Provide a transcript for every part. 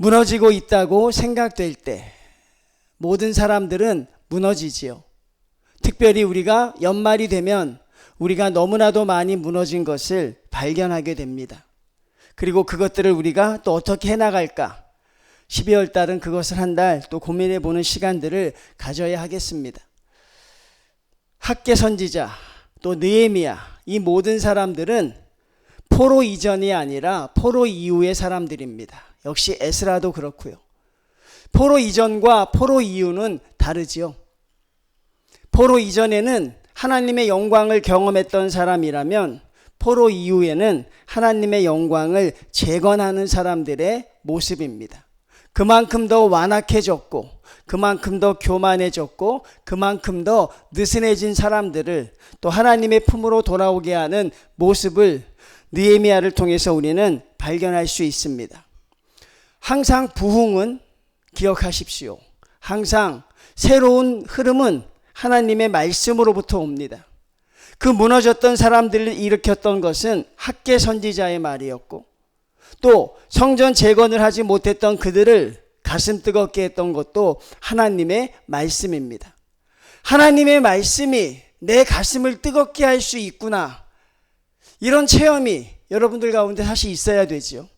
무너지고 있다고 생각될 때 모든 사람들은 무너지지요. 특별히 우리가 연말이 되면 우리가 너무나도 많이 무너진 것을 발견하게 됩니다. 그리고 그것들을 우리가 또 어떻게 해나갈까? 12월 달은 그것을 한 달 또 고민해 보는 시간들을 가져야 하겠습니다. 학개 선지자 또 느헤미야, 이 모든 사람들은 포로 이전이 아니라 포로 이후의 사람들입니다. 역시 에스라도 그렇고요. 포로 이전과 포로 이후는 다르지요. 포로 이전에는 하나님의 영광을 경험했던 사람이라면 포로 이후에는 하나님의 영광을 재건하는 사람들의 모습입니다. 그만큼 더 완악해졌고, 그만큼 더 교만해졌고, 그만큼 더 느슨해진 사람들을 또 하나님의 품으로 돌아오게 하는 모습을 느헤미야를 통해서 우리는 발견할 수 있습니다. 항상 부흥은 기억하십시오. 항상 새로운 흐름은 하나님의 말씀으로부터 옵니다. 그 무너졌던 사람들을 일으켰던 것은 학개 선지자의 말이었고, 또 성전 재건을 하지 못했던 그들을 가슴 뜨겁게 했던 것도 하나님의 말씀입니다. 하나님의 말씀이 내 가슴을 뜨겁게 할 수 있구나, 이런 체험이 여러분들 가운데 사실 있어야 되지요.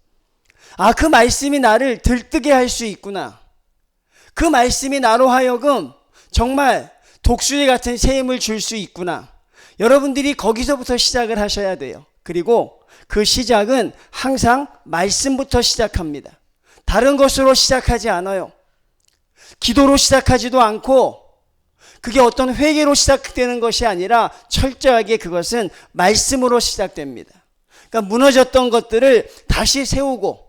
아, 그 말씀이 나를 들뜨게 할 수 있구나. 그 말씀이 나로 하여금 정말 독수리 같은 새 힘을 줄 수 있구나. 여러분들이 거기서부터 시작을 하셔야 돼요. 그리고 그 시작은 항상 말씀부터 시작합니다. 다른 것으로 시작하지 않아요. 기도로 시작하지도 않고, 그게 어떤 회개로 시작되는 것이 아니라 철저하게 그것은 말씀으로 시작됩니다. 그러니까 무너졌던 것들을 다시 세우고,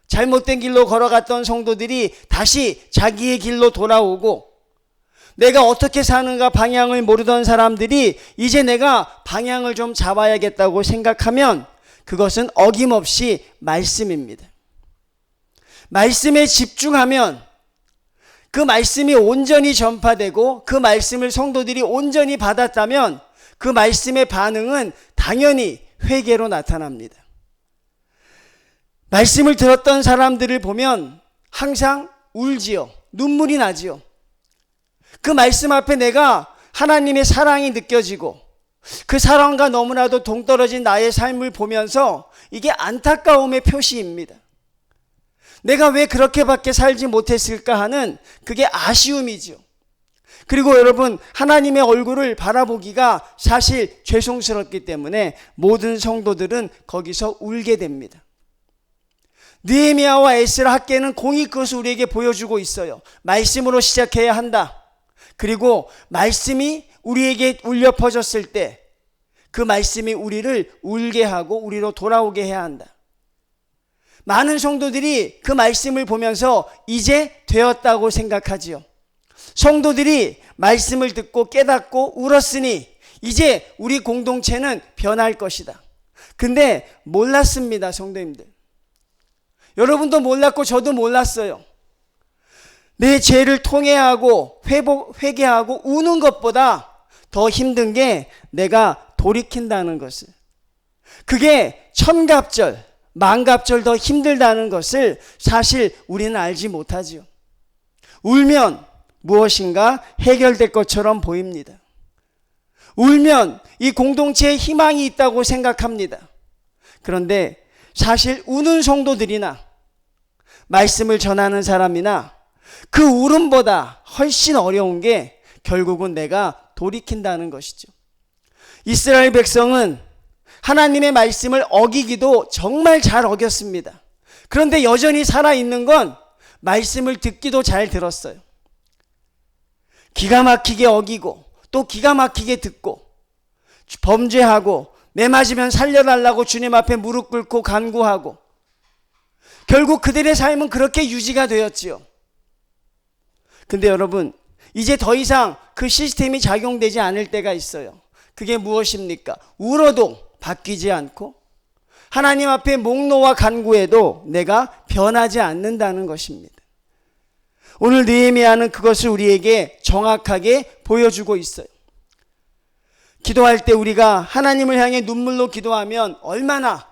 잘못된 길로 걸어갔던 성도들이 다시 자기의 길로 돌아오고, 내가 어떻게 사는가 방향을 모르던 사람들이 이제 내가 방향을 좀 잡아야겠다고 생각하면 그것은 어김없이 말씀입니다. 말씀에 집중하면 그 말씀이 온전히 전파되고, 그 말씀을 성도들이 온전히 받았다면 그 말씀의 반응은 당연히 회개로 나타납니다. 말씀을 들었던 사람들을 보면 항상 울지요. 눈물이 나지요. 그 말씀 앞에 내가 하나님의 사랑이 느껴지고, 그 사랑과 너무나도 동떨어진 나의 삶을 보면서 이게 안타까움의 표시입니다. 내가 왜 그렇게밖에 살지 못했을까 하는 그게 아쉬움이죠. 그리고 여러분, 하나님의 얼굴을 바라보기가 사실 죄송스럽기 때문에 모든 성도들은 거기서 울게 됩니다. 느헤미야와 에스라 학개는 공히 그것을 우리에게 보여주고 있어요. 말씀으로 시작해야 한다. 그리고 말씀이 우리에게 울려 퍼졌을 때 그 말씀이 우리를 울게 하고 우리로 돌아오게 해야 한다. 많은 성도들이 그 말씀을 보면서 이제 되었다고 생각하지요. 성도들이 말씀을 듣고 깨닫고 울었으니 이제 우리 공동체는 변할 것이다. 근데 몰랐습니다, 성도님들. 여러분도 몰랐고 저도 몰랐어요. 내 죄를 통회하고 회개하고 우는 것보다 더 힘든 게 내가 돌이킨다는 것을, 그게 천갑절 만갑절 더 힘들다는 것을 사실 우리는 알지 못하지요. 울면 무엇인가 해결될 것처럼 보입니다. 울면 이 공동체에 희망이 있다고 생각합니다. 그런데 사실 우는 성도들이나 말씀을 전하는 사람이나 그 울음보다 훨씬 어려운 게 결국은 내가 돌이킨다는 것이죠. 이스라엘 백성은 하나님의 말씀을 어기기도 정말 잘 어겼습니다. 그런데 여전히 살아있는 건 말씀을 듣기도 잘 들었어요. 기가 막히게 어기고 또 기가 막히게 듣고, 범죄하고 매 맞으면 살려달라고 주님 앞에 무릎 꿇고 간구하고, 결국 그들의 삶은 그렇게 유지가 되었지요. 근데 여러분, 이제 더 이상 그 시스템이 작용되지 않을 때가 있어요. 그게 무엇입니까? 울어도 바뀌지 않고 하나님 앞에 목 놓아 간구해도 내가 변하지 않는다는 것입니다. 오늘 느헤미야는 그것을 우리에게 정확하게 보여주고 있어요. 기도할 때 우리가 하나님을 향해 눈물로 기도하면 얼마나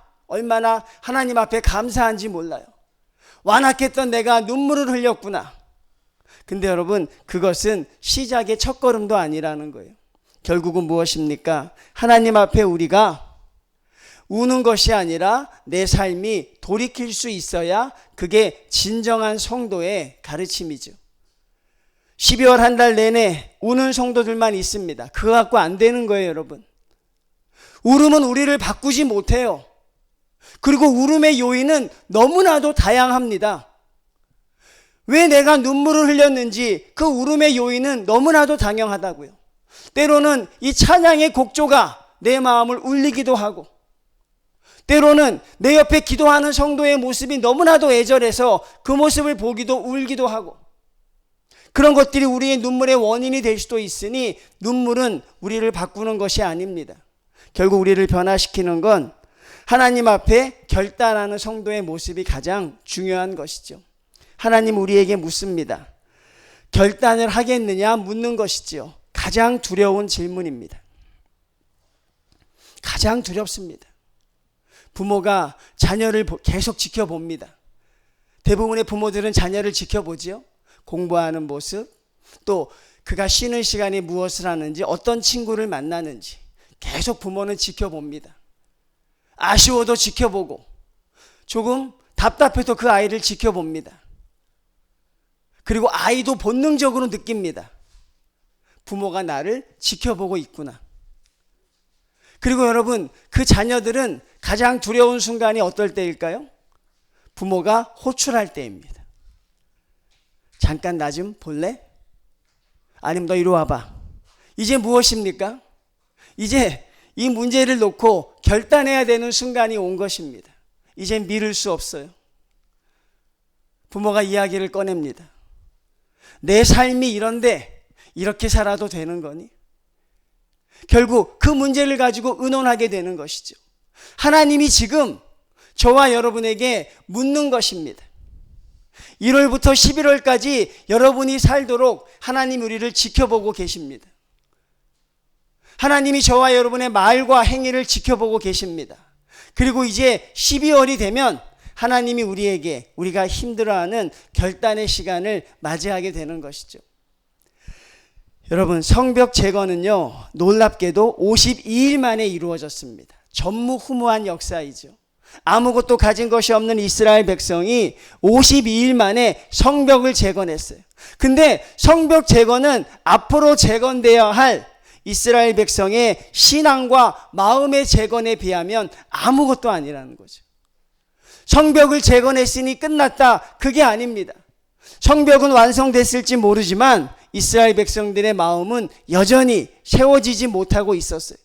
하나님 앞에 감사한지 몰라요. 완악했던 내가 눈물을 흘렸구나. 근데 여러분, 그것은 시작의 첫걸음도 아니라는 거예요. 결국은 무엇입니까? 하나님 앞에 우리가 우는 것이 아니라 내 삶이 돌이킬 수 있어야 그게 진정한 성도의 가르침이죠. 12월 한 달 내내 우는 성도들만 있습니다. 그거 갖고 안 되는 거예요, 여러분. 울음은 우리를 바꾸지 못해요. 그리고 울음의 요인은 너무나도 다양합니다. 왜 내가 눈물을 흘렸는지 그 울음의 요인은 너무나도 당연하다고요. 때로는 이 찬양의 곡조가 내 마음을 울리기도 하고, 때로는 내 옆에 기도하는 성도의 모습이 너무나도 애절해서 그 모습을 보기도 울기도 하고, 그런 것들이 우리의 눈물의 원인이 될 수도 있으니 눈물은 우리를 바꾸는 것이 아닙니다. 결국 우리를 변화시키는 건 하나님 앞에 결단하는 성도의 모습이 가장 중요한 것이죠. 하나님 우리에게 묻습니다. 결단을 하겠느냐 묻는 것이지요. 가장 두려운 질문입니다. 가장 두렵습니다. 부모가 자녀를 계속 지켜봅니다. 대부분의 부모들은 자녀를 지켜보지요. 공부하는 모습, 또 그가 쉬는 시간에 무엇을 하는지, 어떤 친구를 만나는지 계속 부모는 지켜봅니다. 아쉬워도 지켜보고, 조금 답답해도 그 아이를 지켜봅니다. 그리고 아이도 본능적으로 느낍니다. 부모가 나를 지켜보고 있구나. 그리고 여러분, 그 자녀들은 가장 두려운 순간이 어떨 때일까요? 부모가 호출할 때입니다. 잠깐 나 좀 볼래? 아니면 너 이리 와봐. 이제 무엇입니까? 이제 이 문제를 놓고 결단해야 되는 순간이 온 것입니다. 이젠 미룰 수 없어요. 부모가 이야기를 꺼냅니다. 내 삶이 이런데 이렇게 살아도 되는 거니? 결국 그 문제를 가지고 의논하게 되는 것이죠. 하나님이 지금 저와 여러분에게 묻는 것입니다. 1월부터 11월까지 여러분이 살도록 하나님 우리를 지켜보고 계십니다. 하나님이 저와 여러분의 말과 행위를 지켜보고 계십니다. 그리고 이제 12월이 되면 하나님이 우리에게 우리가 힘들어하는 결단의 시간을 맞이하게 되는 것이죠. 여러분, 성벽 제거는요, 놀랍게도 52일 만에 이루어졌습니다. 전무후무한 역사이죠. 아무것도 가진 것이 없는 이스라엘 백성이 52일 만에 성벽을 재건했어요. 근데 성벽 재건은 앞으로 재건되어야 할 이스라엘 백성의 신앙과 마음의 재건에 비하면 아무것도 아니라는 거죠. 성벽을 재건했으니 끝났다, 그게 아닙니다. 성벽은 완성됐을지 모르지만 이스라엘 백성들의 마음은 여전히 세워지지 못하고 있었어요.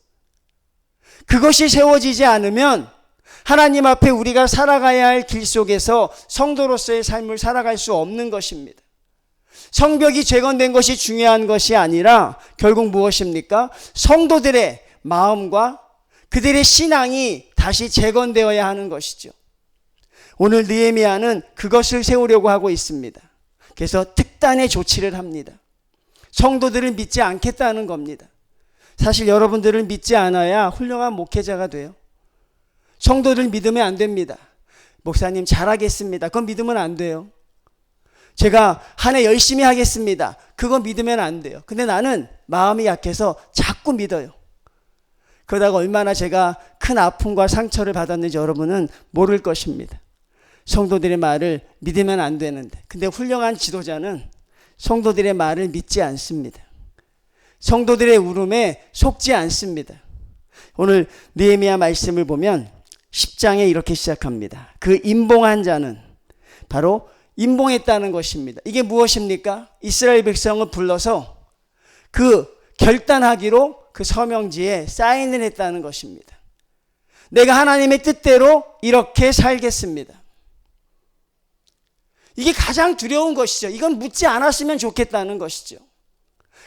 그것이 세워지지 않으면 하나님 앞에 우리가 살아가야 할 길 속에서 성도로서의 삶을 살아갈 수 없는 것입니다. 성벽이 재건된 것이 중요한 것이 아니라 결국 무엇입니까? 성도들의 마음과 그들의 신앙이 다시 재건되어야 하는 것이죠. 오늘 느헤미야는 그것을 세우려고 하고 있습니다. 그래서 특단의 조치를 합니다. 성도들을 믿지 않겠다는 겁니다. 사실 여러분들을 믿지 않아야 훌륭한 목회자가 돼요. 성도들 믿으면 안 됩니다. 목사님 잘하겠습니다. 그건 믿으면 안 돼요. 제가 한 해 열심히 하겠습니다. 그거 믿으면 안 돼요. 근데 나는 마음이 약해서 자꾸 믿어요. 그러다가 얼마나 제가 큰 아픔과 상처를 받았는지 여러분은 모를 것입니다. 성도들의 말을 믿으면 안 되는데, 근데 훌륭한 지도자는 성도들의 말을 믿지 않습니다. 성도들의 울음에 속지 않습니다. 오늘 느헤미야 말씀을 보면 10장에 이렇게 시작합니다. 그 임봉한 자는 바로 임봉했다는 것입니다. 이게 무엇입니까? 이스라엘 백성을 불러서 그 결단하기로 그 서명지에 사인을 했다는 것입니다. 내가 하나님의 뜻대로 이렇게 살겠습니다. 이게 가장 두려운 것이죠. 이건 묻지 않았으면 좋겠다는 것이죠.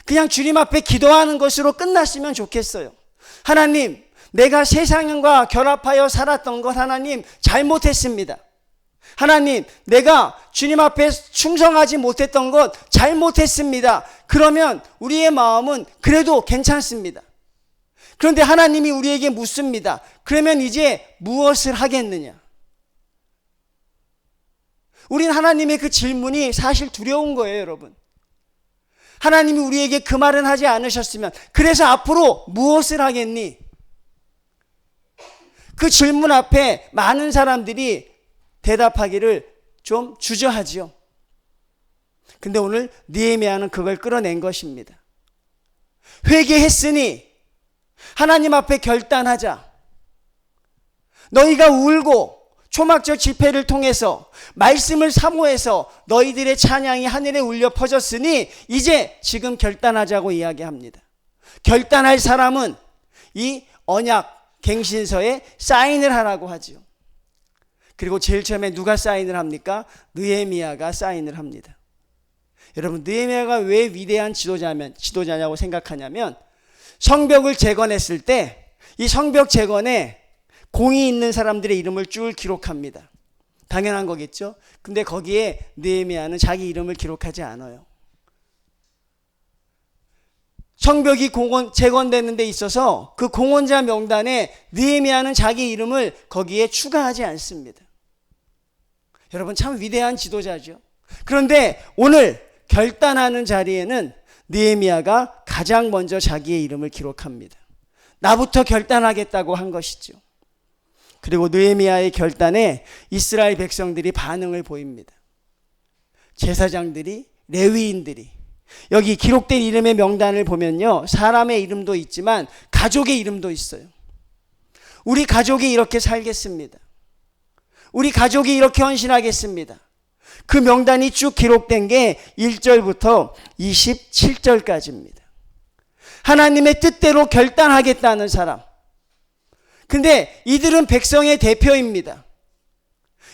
그냥 주님 앞에 기도하는 것으로 끝났으면 좋겠어요. 하나님, 내가 세상과 결합하여 살았던 것 하나님 잘못했습니다. 하나님, 내가 주님 앞에 충성하지 못했던 것 잘못했습니다. 그러면 우리의 마음은 그래도 괜찮습니다. 그런데 하나님이 우리에게 묻습니다. 그러면 이제 무엇을 하겠느냐? 우린 하나님의 그 질문이 사실 두려운 거예요, 여러분. 하나님이 우리에게 그 말은 하지 않으셨으면 그래서 앞으로 무엇을 하겠니? 그 질문 앞에 많은 사람들이 대답하기를 좀 주저하지요. 근데 오늘 느헤미야는 그걸 끌어낸 것입니다. 회개했으니 하나님 앞에 결단하자. 너희가 울고 초막절 집회를 통해서 말씀을 사모해서 너희들의 찬양이 하늘에 울려 퍼졌으니 이제 지금 결단하자고 이야기합니다. 결단할 사람은 이 언약 갱신서에 사인을 하라고 하죠. 그리고 제일 처음에 누가 사인을 합니까? 느헤미야가 사인을 합니다. 여러분, 느헤미야가 왜 위대한 지도자냐고 생각하냐면 성벽을 재건했을 때 이 성벽 재건에 공이 있는 사람들의 이름을 쭉 기록합니다. 당연한 거겠죠? 근데 거기에 느헤미야는 자기 이름을 기록하지 않아요. 성벽이 재건되는 데 있어서 그 공헌자 명단에 느헤미야는 자기 이름을 거기에 추가하지 않습니다. 여러분, 참 위대한 지도자죠. 그런데 오늘 결단하는 자리에는 느헤미야가 가장 먼저 자기의 이름을 기록합니다. 나부터 결단하겠다고 한 것이죠. 그리고 느헤미야의 결단에 이스라엘 백성들이 반응을 보입니다. 제사장들이, 레위인들이, 여기 기록된 이름의 명단을 보면요, 사람의 이름도 있지만 가족의 이름도 있어요. 우리 가족이 이렇게 살겠습니다. 우리 가족이 이렇게 헌신하겠습니다. 그 명단이 쭉 기록된 게 1절부터 27절까지입니다. 하나님의 뜻대로 결단하겠다는 사람. 근데 이들은 백성의 대표입니다.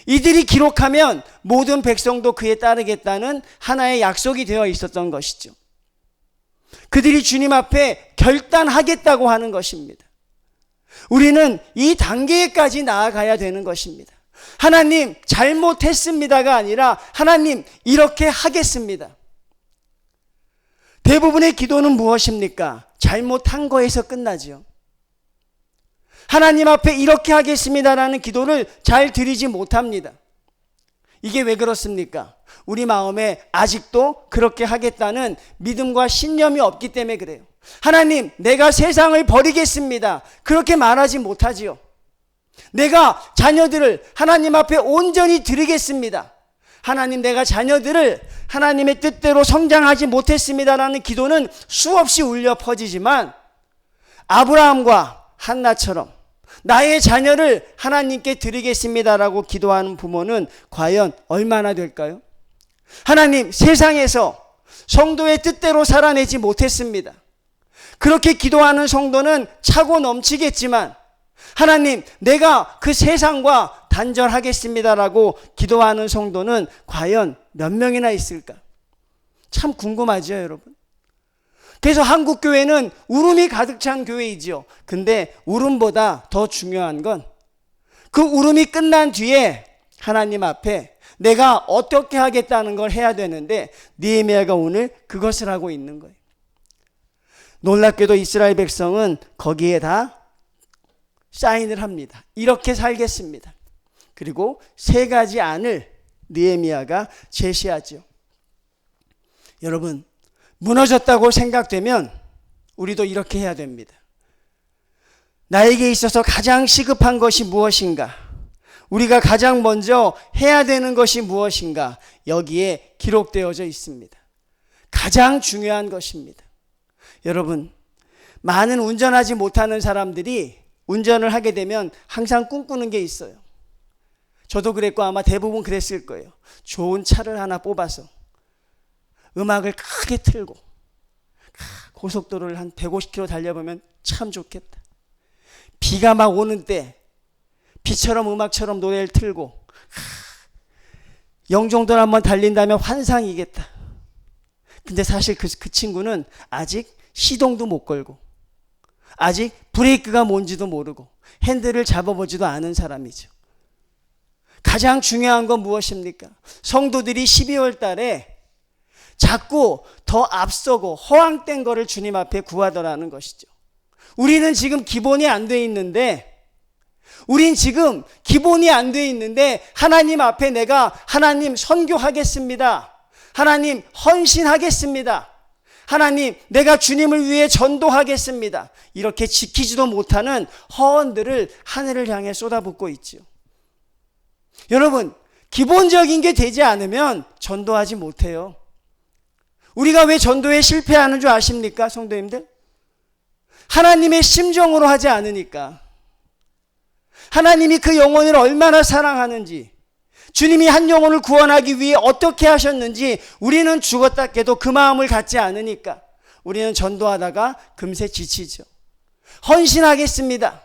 이들이 기록하면 모든 백성도 그에 따르겠다는 하나의 약속이 되어 있었던 것이죠. 그들이 주님 앞에 결단하겠다고 하는 것입니다. 우리는 이 단계까지 나아가야 되는 것입니다. 하나님, 잘못했습니다가 아니라 하나님, 이렇게 하겠습니다. 대부분의 기도는 무엇입니까? 잘못한 거에서 끝나죠. 하나님 앞에 이렇게 하겠습니다라는 기도를 잘 드리지 못합니다. 이게 왜 그렇습니까? 우리 마음에 아직도 그렇게 하겠다는 믿음과 신념이 없기 때문에 그래요. 하나님, 내가 세상을 버리겠습니다. 그렇게 말하지 못하지요. 내가 자녀들을 하나님 앞에 온전히 드리겠습니다. 하나님, 내가 자녀들을 하나님의 뜻대로 성장하지 못했습니다라는 기도는 수없이 울려 퍼지지만 아브라함과 한나처럼 나의 자녀를 하나님께 드리겠습니다라고 기도하는 부모는 과연 얼마나 될까요? 하나님, 세상에서 성도의 뜻대로 살아내지 못했습니다. 그렇게 기도하는 성도는 차고 넘치겠지만 하나님, 내가 그 세상과 단절하겠습니다라고 기도하는 성도는 과연 몇 명이나 있을까? 참 궁금하죠, 여러분. 그래서 한국 교회는 울음이 가득 찬 교회이죠. 근데 울음보다 더 중요한 건 그 울음이 끝난 뒤에 하나님 앞에 내가 어떻게 하겠다는 걸 해야 되는데 느헤미야가 오늘 그것을 하고 있는 거예요. 놀랍게도 이스라엘 백성은 거기에 다 사인을 합니다. 이렇게 살겠습니다. 그리고 세 가지 안을 느헤미야가 제시하죠. 여러분, 무너졌다고 생각되면 우리도 이렇게 해야 됩니다. 나에게 있어서 가장 시급한 것이 무엇인가? 우리가 가장 먼저 해야 되는 것이 무엇인가? 여기에 기록되어져 있습니다. 가장 중요한 것입니다. 여러분, 많은 운전하지 못하는 사람들이 운전을 하게 되면 항상 꿈꾸는 게 있어요. 저도 그랬고 아마 대부분 그랬을 거예요. 좋은 차를 하나 뽑아서 음악을 크게 틀고 고속도로를 한 150km 달려보면 참 좋겠다. 비가 막 오는 때 비처럼 음악처럼 노래를 틀고 영종도를 한번 달린다면 환상이겠다. 근데 사실 그 친구는 아직 시동도 못 걸고 아직 브레이크가 뭔지도 모르고 핸들을 잡아보지도 않은 사람이죠. 가장 중요한 건 무엇입니까? 성도들이 12월 달에 자꾸 더 앞서고 허황된 거를 주님 앞에 구하더라는 것이죠. 우리는 지금 기본이 안 돼 있는데 우린 지금 기본이 안 돼 있는데 하나님 앞에 내가 하나님 선교하겠습니다. 하나님 헌신하겠습니다. 하나님 내가 주님을 위해 전도하겠습니다. 이렇게 지키지도 못하는 허언들을 하늘을 향해 쏟아붓고 있지요. 여러분, 기본적인 게 되지 않으면 전도하지 못해요. 우리가 왜 전도에 실패하는 줄 아십니까, 성도님들? 하나님의 심정으로 하지 않으니까. 하나님이 그 영혼을 얼마나 사랑하는지, 주님이 한 영혼을 구원하기 위해 어떻게 하셨는지 우리는 죽었다 깨도 그 마음을 갖지 않으니까 우리는 전도하다가 금세 지치죠. 헌신하겠습니다.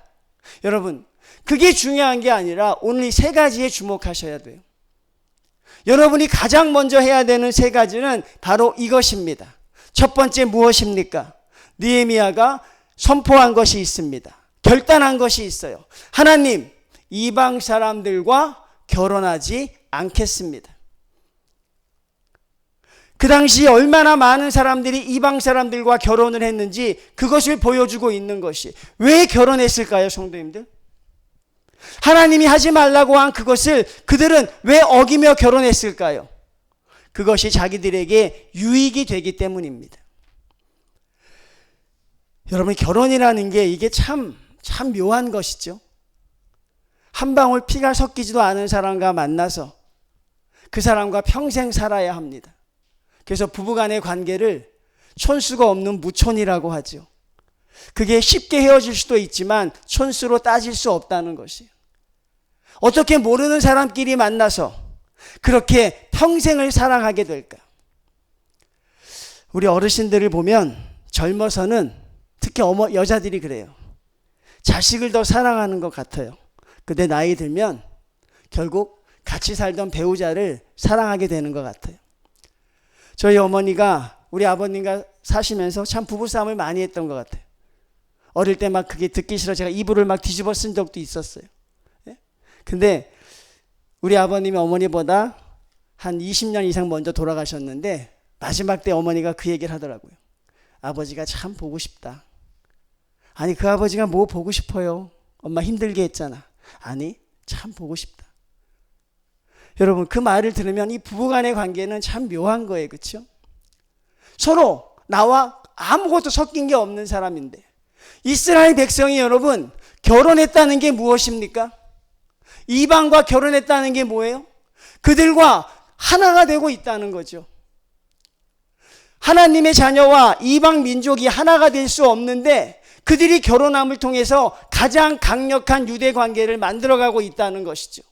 여러분, 그게 중요한 게 아니라 오늘 이 세 가지에 주목하셔야 돼요. 여러분이 가장 먼저 해야 되는 세 가지는 바로 이것입니다. 첫 번째 무엇입니까? 느헤미야가 선포한 것이 있습니다. 결단한 것이 있어요. 하나님, 이방 사람들과 결혼하지 않겠습니다. 그 당시 얼마나 많은 사람들이 이방 사람들과 결혼을 했는지 그것을 보여주고 있는 것이, 왜 결혼했을까요, 성도님들? 하나님이 하지 말라고 한 그것을 그들은 왜 어기며 결혼했을까요? 그것이 자기들에게 유익이 되기 때문입니다. 여러분, 결혼이라는 게 이게 참 묘한 것이죠. 한 방울 피가 섞이지도 않은 사람과 만나서 그 사람과 평생 살아야 합니다. 그래서 부부간의 관계를 촌수가 없는 무촌이라고 하죠. 그게 쉽게 헤어질 수도 있지만 촌수로 따질 수 없다는 것이에요. 어떻게 모르는 사람끼리 만나서 그렇게 평생을 사랑하게 될까? 우리 어르신들을 보면 젊어서는 특히 여자들이 그래요. 자식을 더 사랑하는 것 같아요. 근데 나이 들면 결국 같이 살던 배우자를 사랑하게 되는 것 같아요. 저희 어머니가 우리 아버님과 사시면서 참 부부싸움을 많이 했던 것 같아요. 어릴 때 막 그게 듣기 싫어 제가 이불을 막 뒤집어 쓴 적도 있었어요. 근데 우리 아버님이 어머니보다 한 20년 이상 먼저 돌아가셨는데 마지막 때 어머니가 그 얘기를 하더라고요. 아버지가 참 보고 싶다. 아니, 그 아버지가 뭐 보고 싶어요? 엄마 힘들게 했잖아. 아니, 참 보고 싶다. 여러분, 그 말을 들으면 이 부부간의 관계는 참 묘한 거예요. 그렇죠? 서로 나와 아무것도 섞인 게 없는 사람인데, 이스라엘 백성이 여러분 결혼했다는 게 무엇입니까? 이방과 결혼했다는 게 뭐예요? 그들과 하나가 되고 있다는 거죠. 하나님의 자녀와 이방 민족이 하나가 될 수 없는데 그들이 결혼함을 통해서 가장 강력한 유대 관계를 만들어가고 있다는 것이죠.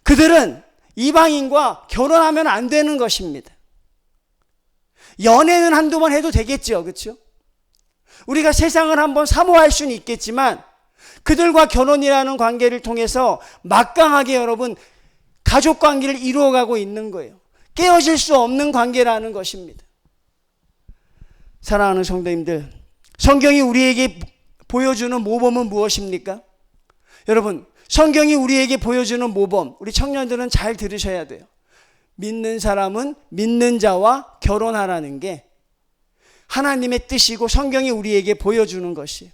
그들은 이방인과 결혼하면 안 되는 것입니다. 연애는 한두 번 해도 되겠죠. 그렇죠? 우리가 세상을 한번 사모할 수는 있겠지만 그들과 결혼이라는 관계를 통해서 막강하게 여러분 가족 관계를 이루어가고 있는 거예요. 깨어질 수 없는 관계라는 것입니다. 사랑하는 성도님들, 성경이 우리에게 보여주는 모범은 무엇입니까? 여러분, 성경이 우리에게 보여주는 모범, 우리 청년들은 잘 들으셔야 돼요. 믿는 사람은 믿는 자와 결혼하라는 게 하나님의 뜻이고 성경이 우리에게 보여주는 것이에요.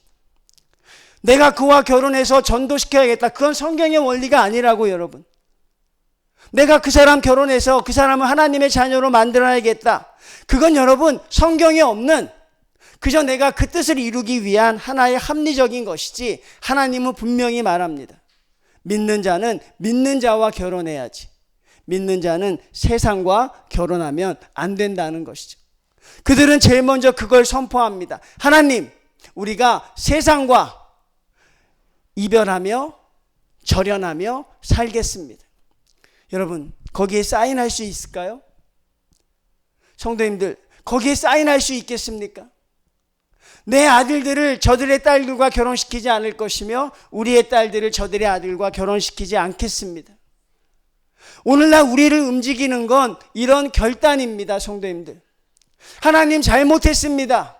내가 그와 결혼해서 전도시켜야겠다. 그건 성경의 원리가 아니라고 여러분. 내가 그 사람 결혼해서 그 사람을 하나님의 자녀로 만들어야겠다. 그건 여러분 성경에 없는, 그저 내가 그 뜻을 이루기 위한 하나의 합리적인 것이지, 하나님은 분명히 말합니다. 믿는 자는 믿는 자와 결혼해야지. 믿는 자는 세상과 결혼하면 안 된다는 것이죠. 그들은 제일 먼저 그걸 선포합니다. 하나님, 우리가 세상과 이별하며 절연하며 살겠습니다. 여러분, 거기에 사인할 수 있을까요? 성도님들, 거기에 사인할 수 있겠습니까? 내 아들들을 저들의 딸들과 결혼시키지 않을 것이며 우리의 딸들을 저들의 아들과 결혼시키지 않겠습니다. 오늘날 우리를 움직이는 건 이런 결단입니다. 성도님들, 하나님 잘못했습니다.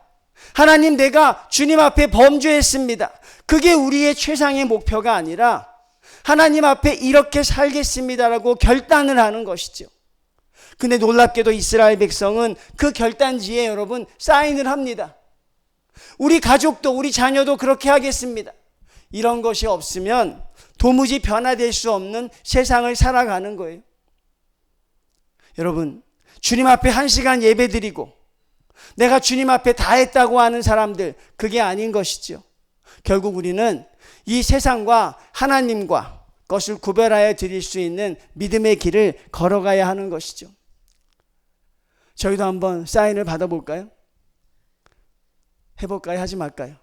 하나님, 내가 주님 앞에 범죄했습니다. 그게 우리의 최상의 목표가 아니라 하나님 앞에 이렇게 살겠습니다라고 결단을 하는 것이죠. 근데 놀랍게도 이스라엘 백성은 그 결단지에 여러분 사인을 합니다. 우리 가족도 우리 자녀도 그렇게 하겠습니다. 이런 것이 없으면 도무지 변화될 수 없는 세상을 살아가는 거예요. 여러분, 주님 앞에 1시간 예배 드리고 내가 주님 앞에 다 했다고 하는 사람들, 그게 아닌 것이죠. 결국 우리는 이 세상과 하나님과 것을 구별하여 드릴 수 있는 믿음의 길을 걸어가야 하는 것이죠. 저희도 한번 사인을 받아볼까요? 해볼까요? 하지 말까요?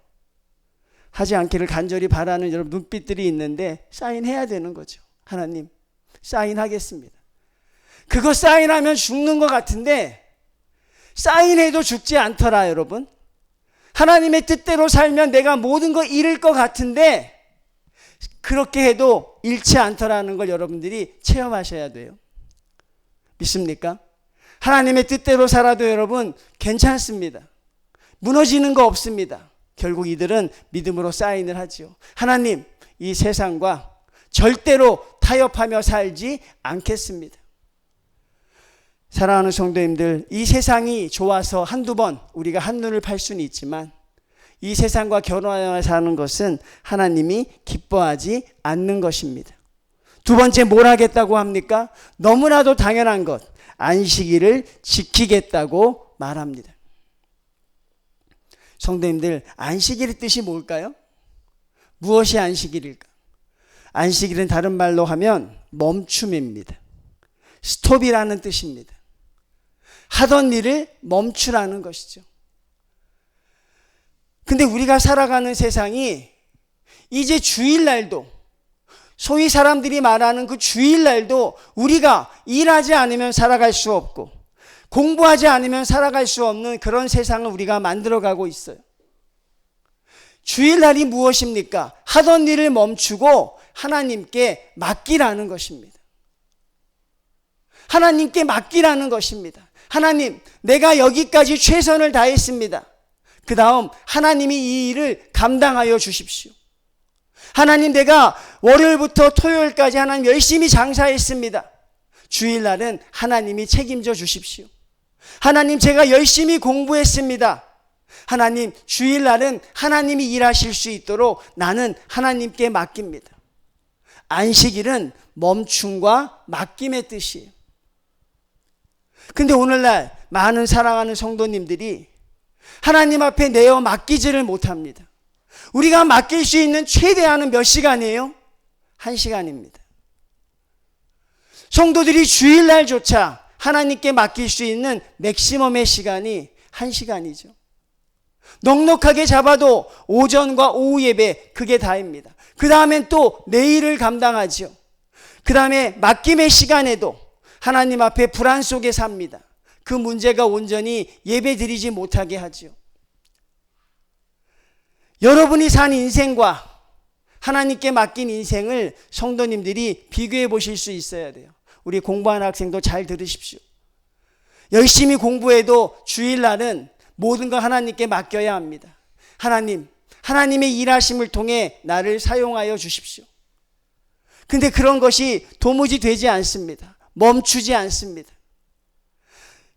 하지 않기를 간절히 바라는 여러분 눈빛들이 있는데 사인해야 되는 거죠. 하나님, 사인하겠습니다. 그거 사인하면 죽는 것 같은데 사인해도 죽지 않더라, 여러분. 하나님의 뜻대로 살면 내가 모든 거 잃을 것 같은데 그렇게 해도 잃지 않더라는 걸 여러분들이 체험하셔야 돼요. 믿습니까? 하나님의 뜻대로 살아도 여러분 괜찮습니다. 무너지는 거 없습니다. 결국 이들은 믿음으로 사인을 하죠. 하나님, 이 세상과 절대로 타협하며 살지 않겠습니다. 사랑하는 성도님들, 이 세상이 좋아서 한두 번 우리가 한눈을 팔 수는 있지만 이 세상과 결혼하여 사는 것은 하나님이 기뻐하지 않는 것입니다. 두 번째, 뭘 하겠다고 합니까? 너무나도 당연한 것, 안식일을 지키겠다고 말합니다. 성도님들, 안식일의 뜻이 뭘까요? 무엇이 안식일일까? 안식일은 다른 말로 하면 멈춤입니다. 스톱이라는 뜻입니다. 하던 일을 멈추라는 것이죠. 근데 우리가 살아가는 세상이 이제 주일날도, 소위 사람들이 말하는 그 주일날도 우리가 일하지 않으면 살아갈 수 없고 공부하지 않으면 살아갈 수 없는 그런 세상을 우리가 만들어가고 있어요. 주일날이 무엇입니까? 하던 일을 멈추고 하나님께 맡기라는 것입니다. 하나님께 맡기라는 것입니다. 하나님, 내가 여기까지 최선을 다했습니다. 그 다음 하나님이 이 일을 감당하여 주십시오. 하나님, 내가 월요일부터 토요일까지 하나님 열심히 장사했습니다. 주일날은 하나님이 책임져 주십시오. 하나님, 제가 열심히 공부했습니다. 하나님, 주일날은 하나님이 일하실 수 있도록 나는 하나님께 맡깁니다. 안식일은 멈춤과 맡김의 뜻이에요. 근데 오늘날 많은 사랑하는 성도님들이 하나님 앞에 내어 맡기지를 못합니다. 우리가 맡길 수 있는 최대한은 몇 시간이에요? 1시간입니다. 성도들이 주일날조차 하나님께 맡길 수 있는 맥시멈의 시간이 1시간이죠. 넉넉하게 잡아도 오전과 오후 예배, 그게 다입니다. 그 다음엔 또 내일을 감당하죠. 그 다음에 맡김의 시간에도 하나님 앞에 불안 속에 삽니다. 그 문제가 온전히 예배 드리지 못하게 하죠. 여러분이 산 인생과 하나님께 맡긴 인생을 성도님들이 비교해 보실 수 있어야 돼요. 우리 공부하는 학생도 잘 들으십시오. 열심히 공부해도 주일날은 모든 걸 하나님께 맡겨야 합니다. 하나님, 하나님의 일하심을 통해 나를 사용하여 주십시오. 근데 그런 것이 도무지 되지 않습니다. 멈추지 않습니다.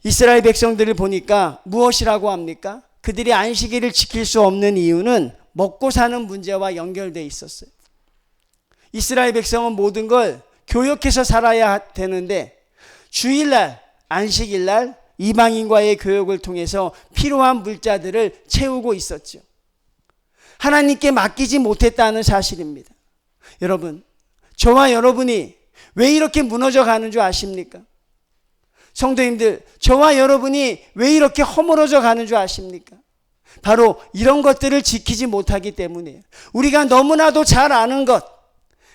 이스라엘 백성들을 보니까 무엇이라고 합니까? 그들이 안식일을 지킬 수 없는 이유는 먹고 사는 문제와 연결되어 있었어요. 이스라엘 백성은 모든 걸 교역해서 살아야 되는데 주일날, 안식일날 이방인과의 교역을 통해서 필요한 물자들을 채우고 있었죠. 하나님께 맡기지 못했다는 사실입니다. 여러분, 저와 여러분이 왜 이렇게 무너져 가는 줄 아십니까? 성도님들, 저와 여러분이 왜 이렇게 허물어져 가는 줄 아십니까? 바로 이런 것들을 지키지 못하기 때문이에요. 우리가 너무나도 잘 아는 것,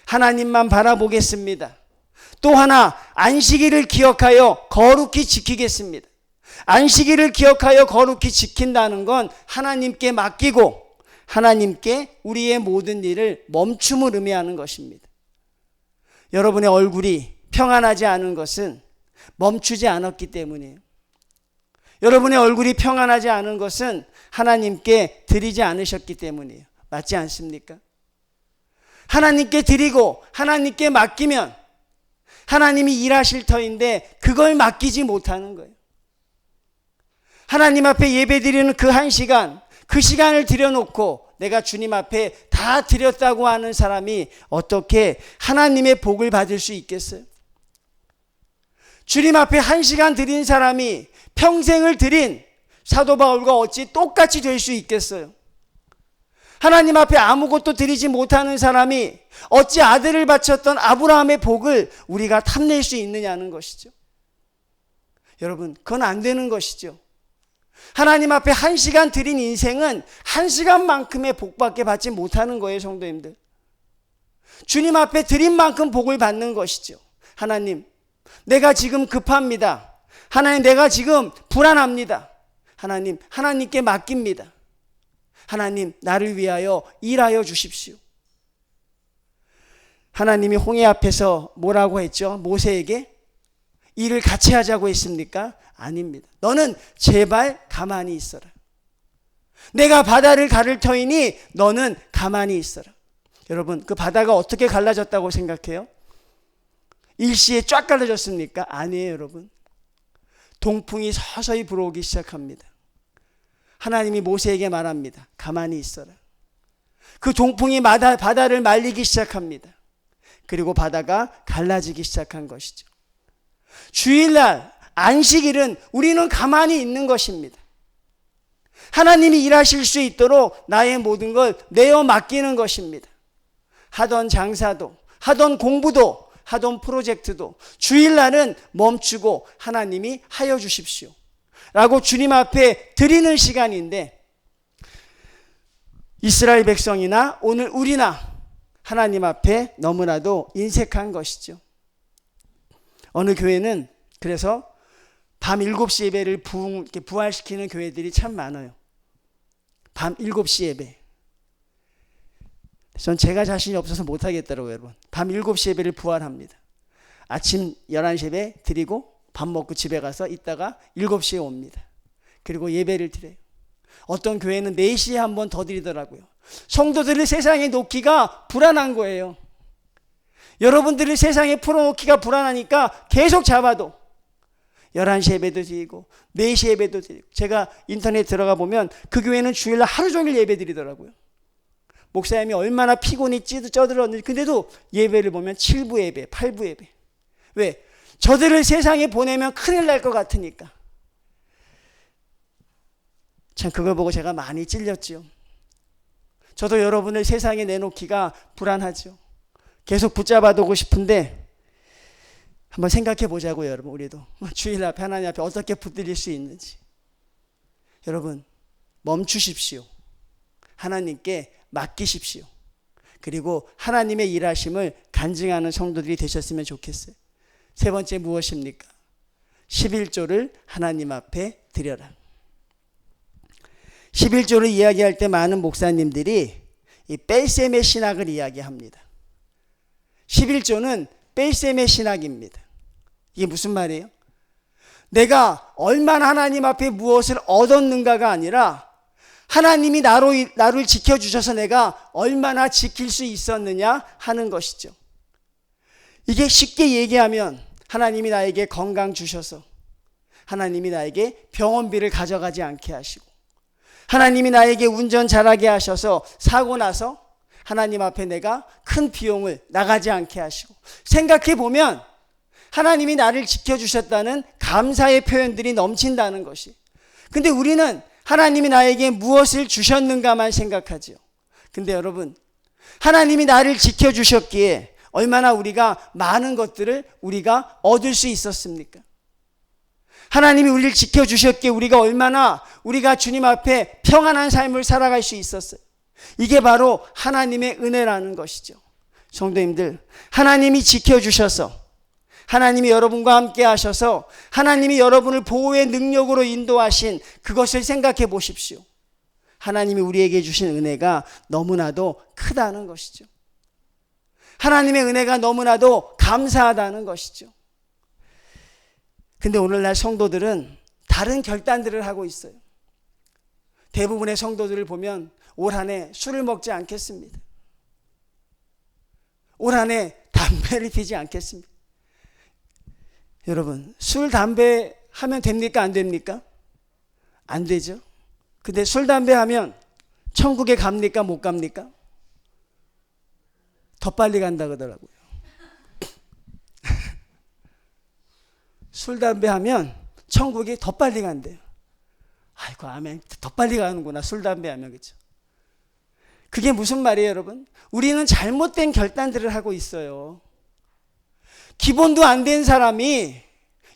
하나님만 바라보겠습니다. 또 하나, 안식일을 기억하여 거룩히 지키겠습니다. 안식일을 기억하여 거룩히 지킨다는 건 하나님께 맡기고 하나님께 우리의 모든 일을 멈춤을 의미하는 것입니다. 여러분의 얼굴이 평안하지 않은 것은 멈추지 않았기 때문이에요. 여러분의 얼굴이 평안하지 않은 것은 하나님께 드리지 않으셨기 때문이에요. 맞지 않습니까? 하나님께 드리고 하나님께 맡기면 하나님이 일하실 터인데 그걸 맡기지 못하는 거예요. 하나님 앞에 예배 드리는 그 1시간, 그 시간을 들여놓고 내가 주님 앞에 다 드렸다고 하는 사람이 어떻게 하나님의 복을 받을 수 있겠어요? 주님 앞에 1시간 드린 사람이 평생을 드린 사도 바울과 어찌 똑같이 될 수 있겠어요? 하나님 앞에 아무것도 드리지 못하는 사람이 어찌 아들을 바쳤던 아브라함의 복을 우리가 탐낼 수 있느냐는 것이죠. 여러분, 그건 안 되는 것이죠. 하나님 앞에 1시간 드린 인생은 1시간만큼의 복밖에 받지 못하는 거예요, 성도님들. 주님 앞에 드린 만큼 복을 받는 것이죠. 하나님, 내가 지금 급합니다. 하나님, 내가 지금 불안합니다. 하나님, 하나님께 맡깁니다. 하나님, 나를 위하여 일하여 주십시오. 하나님이 홍해 앞에서 뭐라고 했죠? 모세에게 일을 같이 하자고 했습니까? 아닙니다. 너는 제발 가만히 있어라. 내가 바다를 가를 터이니 너는 가만히 있어라. 여러분, 그 바다가 어떻게 갈라졌다고 생각해요? 일시에 쫙 갈라졌습니까? 아니에요, 여러분. 동풍이 서서히 불어오기 시작합니다. 하나님이 모세에게 말합니다. 가만히 있어라. 그 동풍이 바다를 말리기 시작합니다. 그리고 바다가 갈라지기 시작한 것이죠. 주일날, 안식일은 우리는 가만히 있는 것입니다. 하나님이 일하실 수 있도록 나의 모든 걸 내어 맡기는 것입니다. 하던 장사도, 하던 공부도, 하던 프로젝트도 주일날은 멈추고 하나님이 하여 주십시오 라고 주님 앞에 드리는 시간인데, 이스라엘 백성이나 오늘 우리나 하나님 앞에 너무나도 인색한 것이죠. 어느 교회는 그래서 밤 7시 예배를 부활시키는 교회들이 참 많아요. 밤 7시 예배. 전 제가 자신이 없어서 못하겠더라고요, 여러분. 밤 7시 예배를 부활합니다. 아침 11시 예배 드리고 밥 먹고 집에 가서 있다가 7시에 옵니다. 그리고 예배를 드려요. 어떤 교회는 4시에 한 번 더 드리더라고요. 성도들을 세상에 놓기가 불안한 거예요. 여러분들을 세상에 풀어놓기가 불안하니까 계속 잡아도 11시 예배도 드리고 4시 예배도 드리고, 제가 인터넷 들어가 보면 그 교회는 주일날 하루 종일 예배 드리더라고요. 목사님이 얼마나 피곤이 쪄들었는지. 근데도 예배를 보면 7부 예배, 8부 예배. 왜? 저들을 세상에 보내면 큰일 날 것 같으니까. 참 그걸 보고 제가 많이 찔렸죠. 저도 여러분을 세상에 내놓기가 불안하죠. 계속 붙잡아두고 싶은데 한번 생각해 보자고요, 여러분. 우리도 주일 앞에 하나님 앞에 어떻게 붙들릴 수 있는지. 여러분, 멈추십시오. 하나님께 맡기십시오. 그리고 하나님의 일하심을 간증하는 성도들이 되셨으면 좋겠어요. 세 번째 무엇입니까? 11조를 하나님 앞에 드려라. 11조를 이야기할 때 많은 목사님들이 이 뺄셈의 신학을 이야기합니다. 11조는 뺄셈의 신학입니다. 이게 무슨 말이에요? 내가 얼마나 하나님 앞에 무엇을 얻었는가가 아니라 하나님이 나를 지켜주셔서 내가 얼마나 지킬 수 있었느냐 하는 것이죠. 이게 쉽게 얘기하면 하나님이 나에게 건강 주셔서, 하나님이 나에게 병원비를 가져가지 않게 하시고, 하나님이 나에게 운전 잘하게 하셔서 사고 나서 하나님 앞에 내가 큰 비용을 나가지 않게 하시고, 생각해 보면 하나님이 나를 지켜주셨다는 감사의 표현들이 넘친다는 것이. 근데 우리는 하나님이 나에게 무엇을 주셨는가만 생각하죠. 근데 여러분, 하나님이 나를 지켜주셨기에 얼마나 우리가 많은 것들을 우리가 얻을 수 있었습니까? 하나님이 우리를 지켜주셨기에 우리가 주님 앞에 평안한 삶을 살아갈 수 있었어요. 이게 바로 하나님의 은혜라는 것이죠. 성도님들, 하나님이 지켜주셔서, 하나님이 여러분과 함께 하셔서, 하나님이 여러분을 보호의 능력으로 인도하신 그것을 생각해 보십시오. 하나님이 우리에게 주신 은혜가 너무나도 크다는 것이죠. 하나님의 은혜가 너무나도 감사하다는 것이죠. 근데 오늘날 성도들은 다른 결단들을 하고 있어요. 대부분의 성도들을 보면 올 한 해 술을 먹지 않겠습니다. 올 한 해 담배를 피지 않겠습니다. 여러분, 술, 담배 하면 됩니까? 안 됩니까? 안 되죠. 근데 술, 담배 하면 천국에 갑니까? 못 갑니까? 더 빨리 간다 그러더라고요. 술, 담배 하면 천국이 더 빨리 간대요. 아이고, 아멘. 더 빨리 가는구나. 술, 담배 하면. 그렇죠? 그게 무슨 말이에요, 여러분? 우리는 잘못된 결단들을 하고 있어요. 기본도 안 된 사람이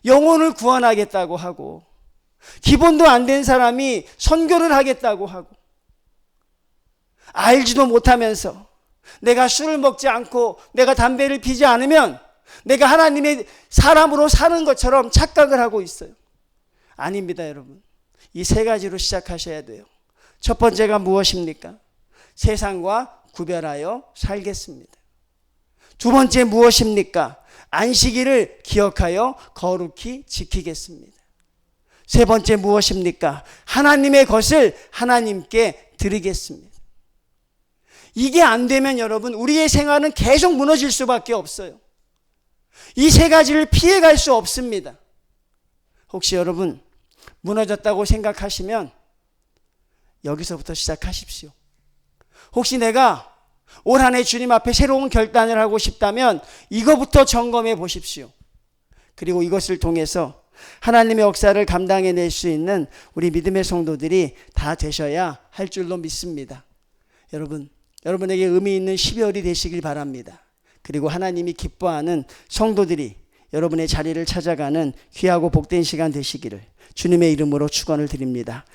영혼을 구원하겠다고 하고, 기본도 안 된 사람이 선교를 하겠다고 하고, 알지도 못하면서 내가 술을 먹지 않고 내가 담배를 피지 않으면 내가 하나님의 사람으로 사는 것처럼 착각을 하고 있어요. 아닙니다, 여러분. 이 세 가지로 시작하셔야 돼요. 첫 번째가 무엇입니까? 세상과 구별하여 살겠습니다. 두 번째 무엇입니까? 안식일을 기억하여 거룩히 지키겠습니다. 세 번째 무엇입니까? 하나님의 것을 하나님께 드리겠습니다. 이게 안 되면 여러분, 우리의 생활은 계속 무너질 수밖에 없어요. 이 세 가지를 피해갈 수 없습니다. 혹시 여러분 무너졌다고 생각하시면 여기서부터 시작하십시오. 혹시 내가 올 한 해 주님 앞에 새로운 결단을 하고 싶다면 이거부터 점검해 보십시오. 그리고 이것을 통해서 하나님의 역사를 감당해낼 수 있는 우리 믿음의 성도들이 다 되셔야 할 줄로 믿습니다. 여러분에게 의미 있는 12월이 되시길 바랍니다. 그리고 하나님이 기뻐하는 성도들이 여러분의 자리를 찾아가는 귀하고 복된 시간 되시기를 주님의 이름으로 축원을 드립니다.